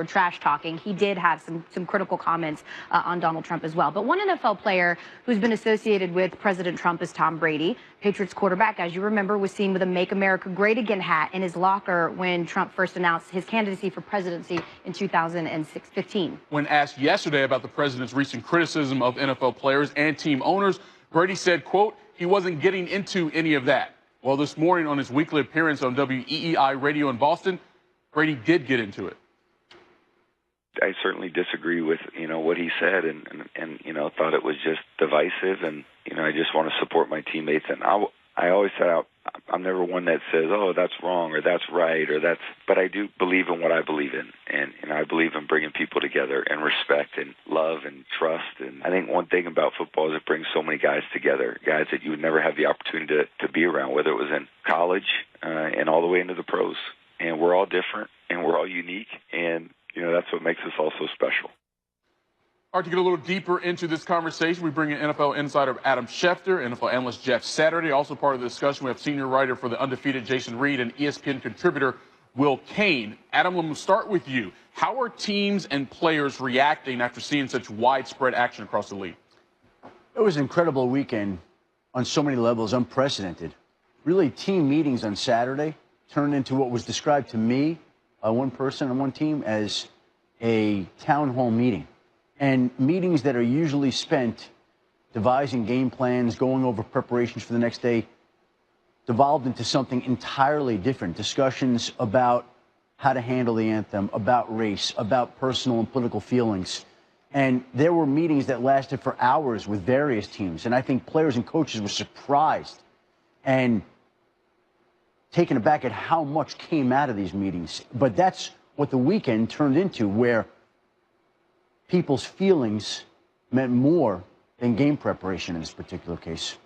trash talking. He did have some critical comments on Donald Trump as well. But one NFL player who's been associated with President Trump is Tom Brady. Patriots quarterback, as you remember, was seen with a Make America Great Again hat in his locker when Trump first announced his candidacy for presidency in 2015. When asked yesterday about the president's recent criticism of NFL players and team owners, Brady said, quote, he wasn't getting into any of that. Well, this morning on his weekly appearance on WEEI radio in Boston, Brady did get into it. I certainly disagree with, what he said and thought it was just divisive. And, I just want to support my teammates. And I always said I'm never one that says, oh, that's wrong or that's right but I do believe in what I believe in. And I believe in bringing people together and respect and love and trust. And I think one thing about football is it brings so many guys together, guys that you would never have the opportunity to be around, whether it was in college and all the way into the pros. And we're all different and we're all unique. And that's what makes us all so special. All right, to get a little deeper into this conversation, we bring in NFL insider Adam Schefter, NFL analyst Jeff Saturday. Also part of the discussion, we have senior writer for the Undefeated Jason Reed and ESPN contributor Will Cain. Adam, let me start with you. How are teams and players reacting after seeing such widespread action across the league? It was an incredible weekend on so many levels, unprecedented. Really, team meetings on Saturday turned into what was described to me by one person on one team as a town hall meeting. And meetings that are usually spent devising game plans, going over preparations for the next day, devolved into something entirely different. Discussions about how to handle the anthem, about race, about personal and political feelings. And there were meetings that lasted for hours with various teams. And I think players and coaches were surprised and taken aback at how much came out of these meetings. But that's what the weekend turned into, where people's feelings meant more than game preparation in this particular case.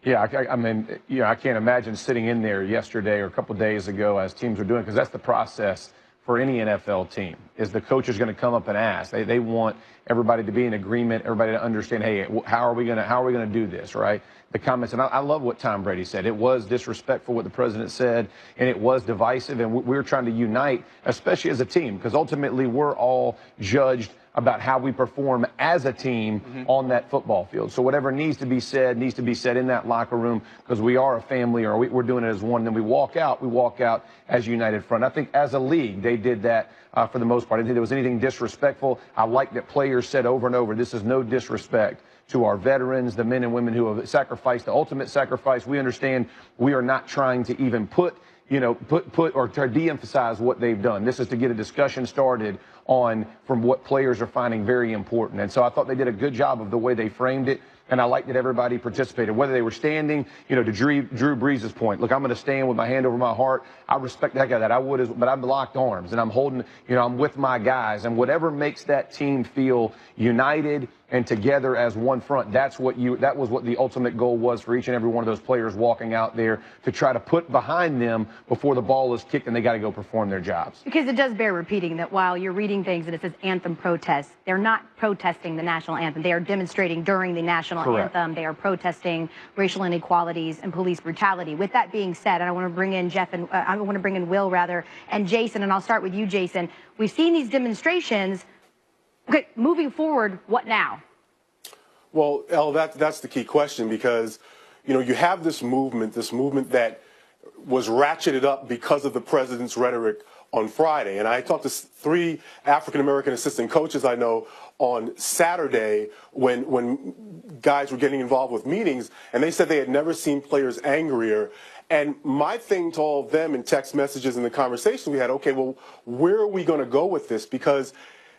Yeah, I mean, I can't imagine sitting in there yesterday or a couple of days ago as teams are doing, because that's the process for any NFL team, is the coach is going to come up and ask. They want everybody to be in agreement, everybody to understand, hey, how are we going to do this, right? The comments, and I love what Tom Brady said. It was disrespectful what the president said, and it was divisive, and we're trying to unite, especially as a team, because ultimately we're all judged about how we perform as a team on that football field. So whatever needs to be said in that locker room, because we are a family, or we're doing it as one. Then we walk out as a united front. I think as a league, they did that for the most part. I didn't think there was anything disrespectful. I like that players said over and over, this is no disrespect to our veterans, the men and women who have sacrificed the ultimate sacrifice. We understand we are not trying to even put or to de-emphasize what they've done. This is to get a discussion started from what players are finding very important. And so I thought they did a good job of the way they framed it. And I liked that everybody participated, whether they were standing, to Drew Brees' point. Look, I'm going to stand with my hand over my heart. I respect the heck out of that. But I'm locked arms and I'm holding, I'm with my guys. And whatever makes that team feel united and together as one front, that was what the ultimate goal was for each and every one of those players walking out there, to try to put behind them before the ball is kicked and they got to go perform their jobs. Because it does bear repeating that while you're reading things and it says anthem protest, they're not protesting the national anthem. They are demonstrating during the national anthem. They are protesting racial inequalities and police brutality. With that being said, I want to bring in I want to bring in Will and Jason, and I'll start with you, Jason. We've seen these demonstrations. Okay, moving forward, what now? Well, Elle, that's the key question, because, you have this movement that was ratcheted up because of the president's rhetoric on Friday. And I talked to 3 African-American assistant coaches I know on Saturday when guys were getting involved with meetings, and they said they had never seen players angrier. And my thing to all of them in text messages and the conversation we had, okay, well, where are we going to go with this? Because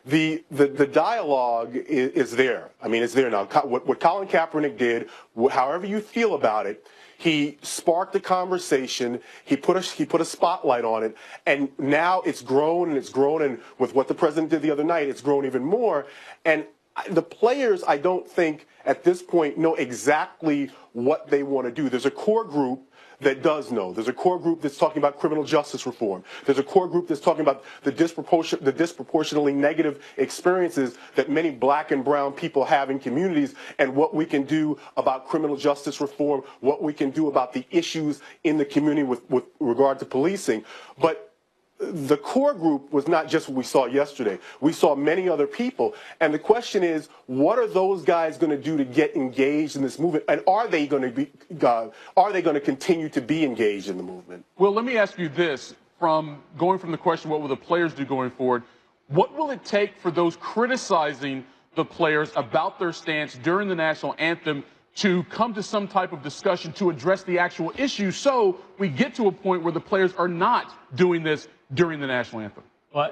the dialogue is there. I mean, it's there now. What Colin Kaepernick did, however you feel about it, he sparked a conversation. He put a spotlight on it, and now it's grown and it's grown. And with what the president did the other night, it's grown even more. And the players, I don't think at this point know exactly what they want to do. There's a core group that does know. There's a core group that's talking about criminal justice reform. There's a core group that's talking about the disproportionately negative experiences that many black and brown people have in communities, and what we can do about criminal justice reform, what we can do about the issues in the community with regard to policing. But the core group was not just what we saw yesterday. We saw many other people. And the question is, what are those guys going to do to get engaged in this movement? And are they going to continue to be engaged in the movement? Well, let me ask you this. Going from the question, what will the players do going forward? What will it take for those criticizing the players about their stance during the national anthem to come to some type of discussion to address the actual issue so we get to a point where the players are not doing this during the national anthem? Well,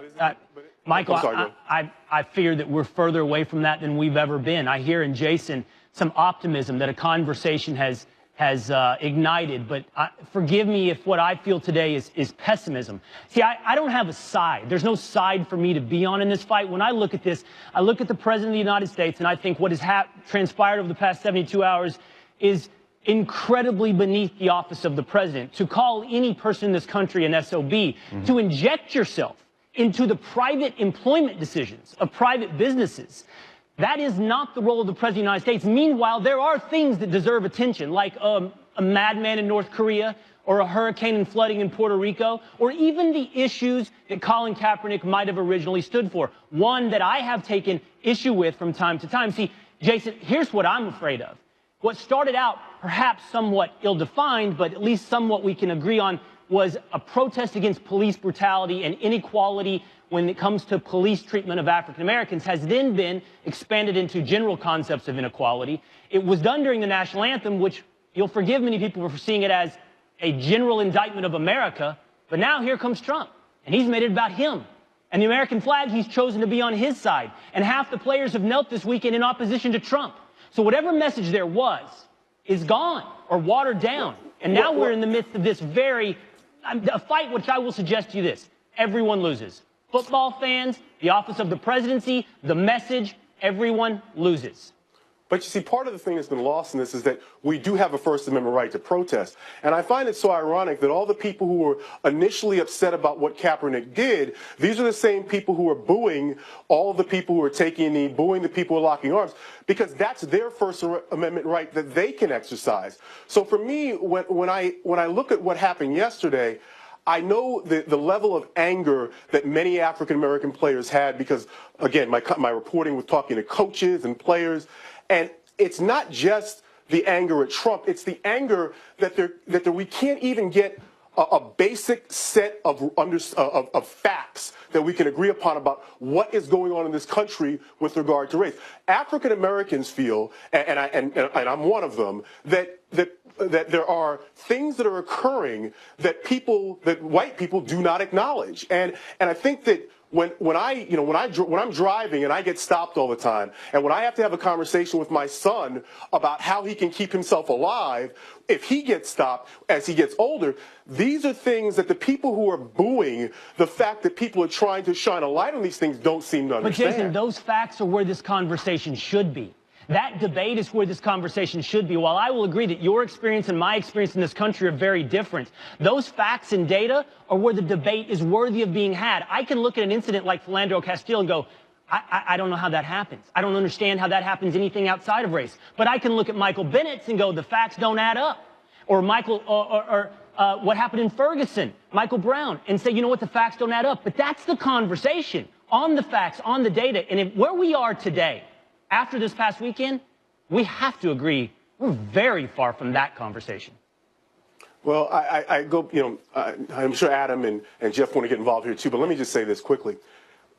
Michael, I fear that we're further away from that than we've ever been. I hear in Jason some optimism that a conversation has ignited, but forgive me if what I feel today is pessimism. See, I don't have a side. There's no side for me to be on in this fight. When I look at this, I look at the President of the United States, and I think what has transpired over the past 72 hours is incredibly beneath the office of the president. To call any person in this country an SOB, to inject yourself into the private employment decisions of private businesses, that is not the role of the President of the United States. Meanwhile, there are things that deserve attention, like a madman in North Korea, or a hurricane and flooding in Puerto Rico, or even the issues that Colin Kaepernick might have originally stood for. One that I have taken issue with from time to time. See, Jason, here's what I'm afraid of. What started out perhaps somewhat ill-defined, but at least somewhat we can agree on, was a protest against police brutality and inequality when it comes to police treatment of African Americans, has then been expanded into general concepts of inequality. It was done during the national anthem, which you'll forgive many people for seeing it as a general indictment of America, but now here comes Trump, and he's made it about him. And the American flag, he's chosen to be on his side. And half the players have knelt this weekend in opposition to Trump. So whatever message there was is gone or watered down. And now we're in the midst of this a fight which I will suggest to you this: everyone loses. Football fans, the office of the presidency, the message, everyone loses. But you see, part of the thing that's been lost in this is that we do have a First Amendment right to protest. And I find it so ironic that all the people who were initially upset about what Kaepernick did, these are the same people who are booing all the people who are taking a knee, booing the people who are locking arms, because that's their First Amendment right that they can exercise. So for me, when I look at what happened yesterday, I know the level of anger that many African-American players had because, again, my reporting was talking to coaches and players, and it's not just the anger at Trump, it's the anger that we can't even get a basic set of facts that we can agree upon about what is going on in this country with regard to race. African Americans feel, and I'm one of them, that there are things that are occurring that white people do not acknowledge, and I think that when I'm driving and I get stopped all the time, and when I have to have a conversation with my son about how he can keep himself alive if he gets stopped as he gets older, these are things that the people who are booing the fact that people are trying to shine a light on these things don't seem to understand. But Jason, those facts are where this conversation should be. That debate is where this conversation should be. While I will agree that your experience and my experience in this country are very different, those facts and data are where the debate is worthy of being had. I can look at an incident like Philandro Castile and go, I don't know how that happens. I don't understand how that happens anything outside of race. But I can look at Michael Bennett's and go, the facts don't add up. Or what happened in Ferguson, Michael Brown, and say, you know what, the facts don't add up. But that's the conversation on the facts, on the data. And where we are today, after this past weekend, we have to agree we're very far from that conversation. Well, I'm sure Adam and Jeff want to get involved here too, but let me just say this quickly.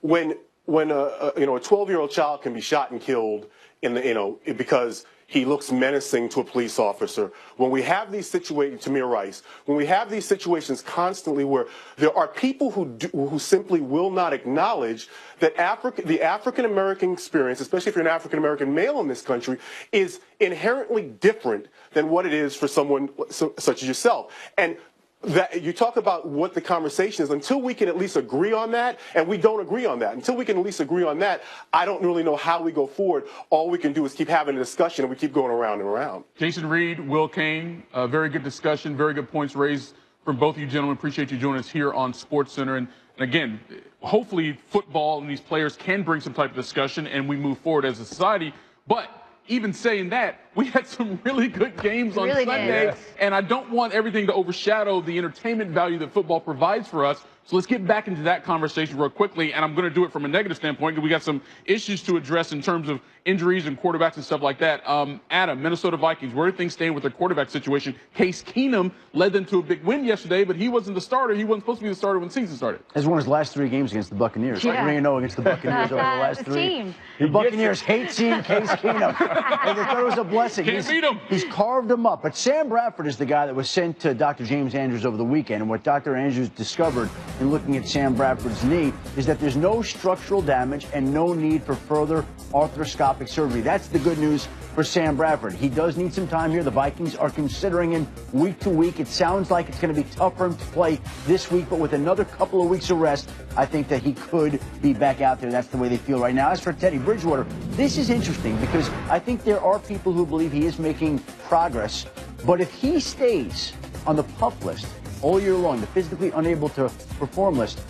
When a 12-year-old child can be shot and killed because he looks menacing to a police officer, when we have these situations, Tamir Rice, when we have these situations constantly where there are people who simply will not acknowledge that the African-American experience, especially if you're an African-American male in this country, is inherently different than what it is for someone such as yourself. And that you talk about what the conversation is, until we can at least agree on that, and we don't agree on that. Until we can at least agree on that, I don't really know how we go forward. All we can do is keep having a discussion, and we keep going around and around. Jason Reed, Will Cain, very good discussion, very good points raised from both of you gentlemen. Appreciate you joining us here on SportsCenter. And again, hopefully football and these players can bring some type of discussion, and we move forward as a society. But even saying that, we had some really good games on Sunday, and I don't want everything to overshadow the entertainment value that football provides for us. So let's get back into that conversation real quickly, and I'm going to do it from a negative standpoint because we got some issues to address in terms of injuries and quarterbacks and stuff like that. Adam, Minnesota Vikings, where do things stand with their quarterback situation? Case Keenum led them to a big win yesterday, but he wasn't the starter. He wasn't supposed to be the starter when the season started. Has won his last 3 games against the Buccaneers. Yeah. 3-0 against the Buccaneers over the last 3. Team. The Buccaneers hate seeing Case Keenum. And they thought it was a blessing. Can't beat him. He's carved him up. But Sam Bradford is the guy that was sent to Dr. James Andrews over the weekend. And what Dr. Andrews discovered in looking at Sam Bradford's knee is that there's no structural damage and no need for further arthroscopic surgery. That's the good news for Sam Bradford. He does need some time here. The Vikings are considering him week to week. It sounds like it's going to be tough for him to play this week, but with another couple of weeks of rest, I think that he could be back out there. That's the way they feel right now. As for Teddy Bridgewater, this is interesting because I think there are people who believe he is making progress, but if he stays on the PUP list all year long, the physically unable to perform list,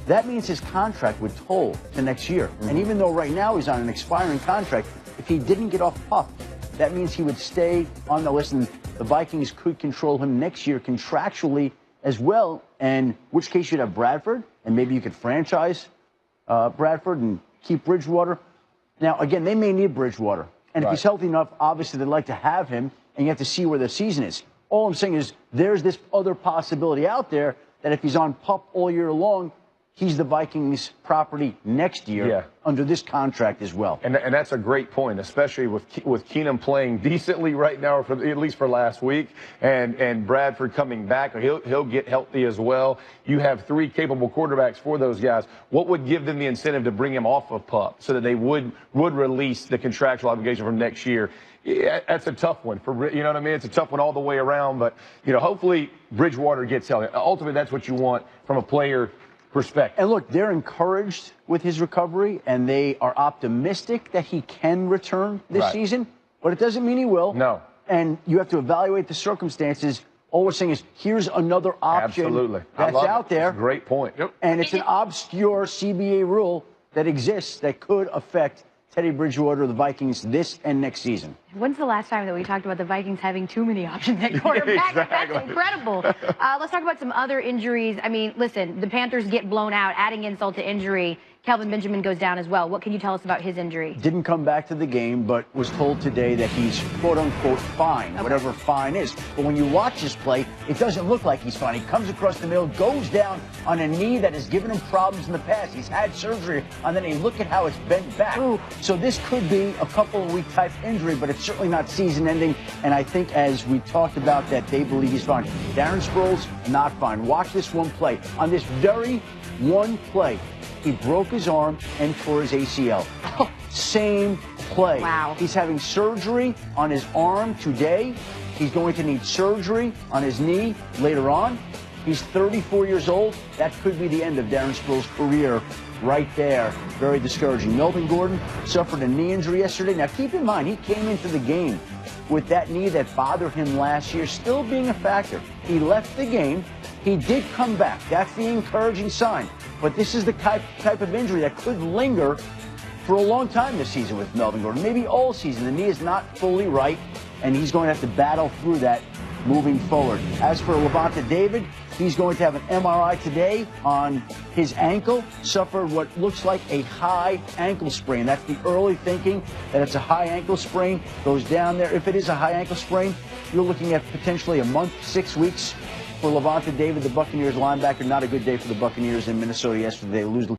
that means his contract would toll to next year. And even though right now he's on an expiring contract, if he didn't get off PUP, that means he would stay on the list, and the Vikings could control him next year contractually as well, in which case you'd have Bradford, and maybe you could franchise Bradford and keep Bridgewater. Now, again, they may need Bridgewater, and if he's healthy enough, obviously they'd like to have him, and you have to see where the season is. All I'm saying is there's this other possibility out there that if he's on PUP all year long, he's the Vikings' property next year under this contract as well. And that's a great point, especially with Keenum playing decently right now, at least for last week, and Bradford coming back. He'll get healthy as well. You have 3 capable quarterbacks for those guys. What would give them the incentive to bring him off of PUP so that they would release the contractual obligation from next year? Yeah, that's a tough one you know what I mean? It's a tough one all the way around, but hopefully Bridgewater gets healthy. Ultimately, that's what you want from a player perspective. And look, they're encouraged with his recovery, and they are optimistic that he can return this season, but it doesn't mean he will. No. And you have to evaluate the circumstances. All we're saying is here's another option Absolutely. that's out there. Great point. Yep. And it's an obscure CBA rule that exists that could affect Teddy Bridgewater, the Vikings, this and next season. When's the last time that we talked about the Vikings having too many options at quarterback? Exactly. That's incredible. Let's talk about some other injuries. I mean, listen, the Panthers get blown out, adding insult to injury. Kelvin Benjamin goes down as well. What can you tell us about his injury? Didn't come back to the game, but was told today that he's quote-unquote fine, whatever fine is. But when you watch this play, it doesn't look like he's fine. He comes across the middle, goes down on a knee that has given him problems in the past. He's had surgery on the knee. Look at how it's bent back. Ooh. So this could be a couple-of-week type injury, but it's certainly not season-ending. And I think, as we talked about, that they believe he's fine. Darren Sproles, not fine. Watch this one play. On this very one play, he broke his arm and tore his ACL. Same play. Wow. He's having surgery on his arm today. He's going to need surgery on his knee later on. He's 34 years old. That could be the end of Darren Sproles' career right there. Very discouraging. Melvin Gordon suffered a knee injury yesterday. Now, keep in mind, he came into the game with that knee that bothered him last year still being a factor. He left the game. He did come back. That's the encouraging sign. But this is the type of injury that could linger for a long time this season with Melvin Gordon, maybe all season. The knee is not fully right, and he's going to have to battle through that moving forward. As for Levante David, he's going to have an MRI today on his ankle. Suffered what looks like a high ankle sprain. That's the early thinking, that it's a high ankle sprain. Goes down there. If it is a high ankle sprain, you're looking at potentially a month, 6 weeks for Levante David, the Buccaneers linebacker. Not a good day for the Buccaneers in Minnesota yesterday. They lose